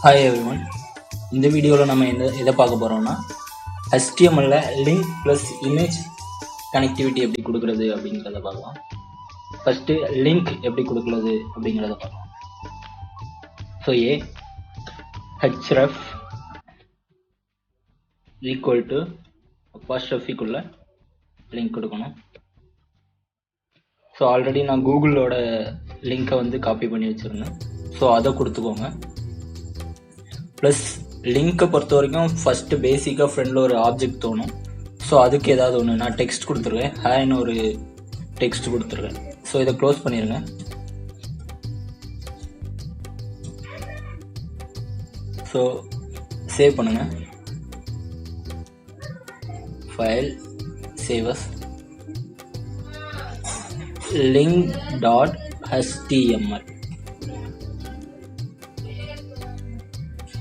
Hi everyone. இந்த வீடியோவில் நம்ம எதை பார்க்க போகிறோம்னா HTML link plus image connectivity எப்படி கொடுக்குறது அப்படிங்கிறத பார்க்கலாம். ஃபஸ்ட்டு லிங்க் எப்படி கொடுக்குறது அப்படிங்கிறத பார்க்கலாம். ஸோ href ஈக்குவல் டு அப்பாஸ்ட்ரஃபிக்குள்ள லிங்க் கொடுக்கணும். ஸோ ஆல்ரெடி நான் கூகுளோட லிங்க்கை வந்து காப்பி பண்ணி வச்சுருந்தேன். ஸோ அதை கொடுத்துக்கோங்க. ப்ளஸ் லிங்க்கை பொறுத்த வரைக்கும் ஃபஸ்ட்டு பேசிக்காக ஃப்ரெண்டில் ஒரு ஆப்ஜெக்ட் தோணும். ஸோ அதுக்கு ஏதாவது ஒன்று நான் டெக்ஸ்ட் கொடுத்துருவேன். ஹேன்னு ஒரு டெக்ஸ்ட் கொடுத்துருவேன். ஸோ இதை க்ளோஸ் பண்ணிடுங்க. ஸோ சேவ் பண்ணுங்கள். ஃபைல் சேவஸ் link.html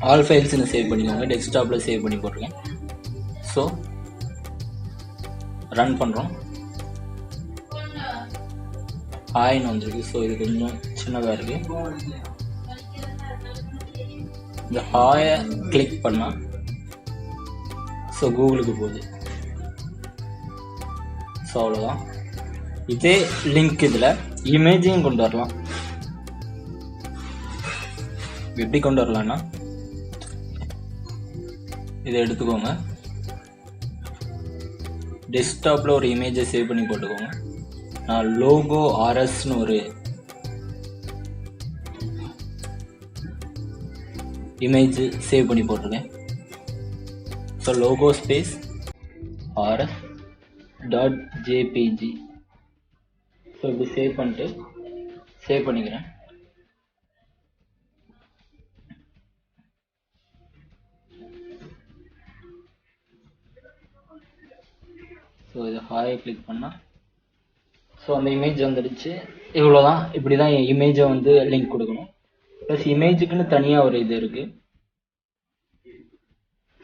ஆல் ஃபைல்ஸ்னு சேவ் பண்ணிக்கோங்க. டெஸ்க்டாப்பில் சேவ் பண்ணி போட்டிருக்கேன். ஸோ ரன் பண்ணுறோம். ஹாய்னு வந்துருக்கு. ஸோ இது கொஞ்சம் சின்னதாக இருக்குது. இந்த ஹாயை கிளிக் பண்ணால் ஸோ கூகுளுக்கு போகுது. ஸோ அவ்வளோதான். இதே லிங்க் இதில் இமேஜையும் கொண்டு வரலாம். எப்படி கொண்டு வரலான்னா இதை எடுத்துக்கோங்க. டெஸ்க்டாப்பில் ஒரு இமேஜை சேவ் பண்ணி போட்டுக்கோங்க. நான் லோகோ ஆர்எஸ்னு ஒரு இமேஜ் சேவ் பண்ணி போட்டிருக்கேன். So logo space rs.jpg. So இப்படி சேவ் பண்ணிக்கிறேன். ஸோ இது ஹாயை கிளிக் பண்ணால் ஸோ அந்த இமேஜ் வந்துடுச்சு. இவ்வளோதான். இப்படி தான் என் இமேஜை வந்து லிங்க் கொடுக்கணும். ப்ளஸ் இமேஜுக்குன்னு தனியாக ஒரு இது இருக்குது.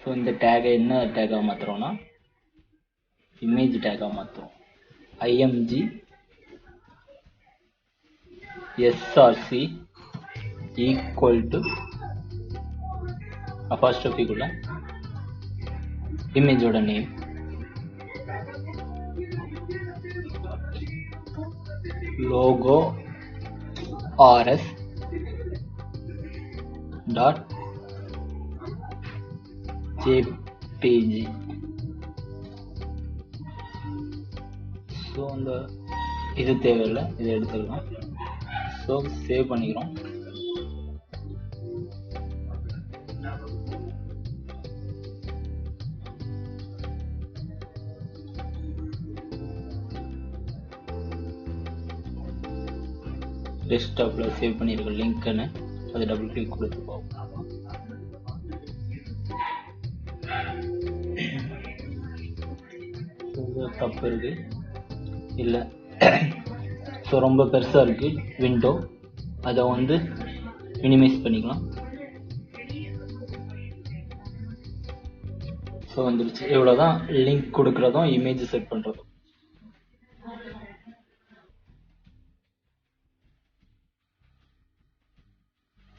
ஸோ இந்த டேகை என்ன டேகாக மாற்றுறோன்னா இமேஜ் டேகாக மாற்றுறோம். img src ஈக்குவல் டு அப்பாஸ்ட்ரஃபிக்குள்ள இமேஜோட name logo rs dot jpg. So அந்த இது தேவையில்லை, இதை எடுத்துக்கலாம். ஸோ சேவ் பண்ணிக்கிறோம். டெஸ்க்டாப்பில் சேவ் பண்ணியிருக்க லிங்க்குன்னு அது டபுள் கிளிக் கொடுத்து போகும். தப்பு இருக்கு இல்லை. ஸோ ரொம்ப பெருசாக இருக்குது விண்டோ. அதை வந்து மினிமைஸ் பண்ணிக்கலாம். ஸோ வந்துருச்சு. இவ்வளோதான் லிங்க் கொடுக்குறதும் இமேஜ் செட் பண்ணுறதும்.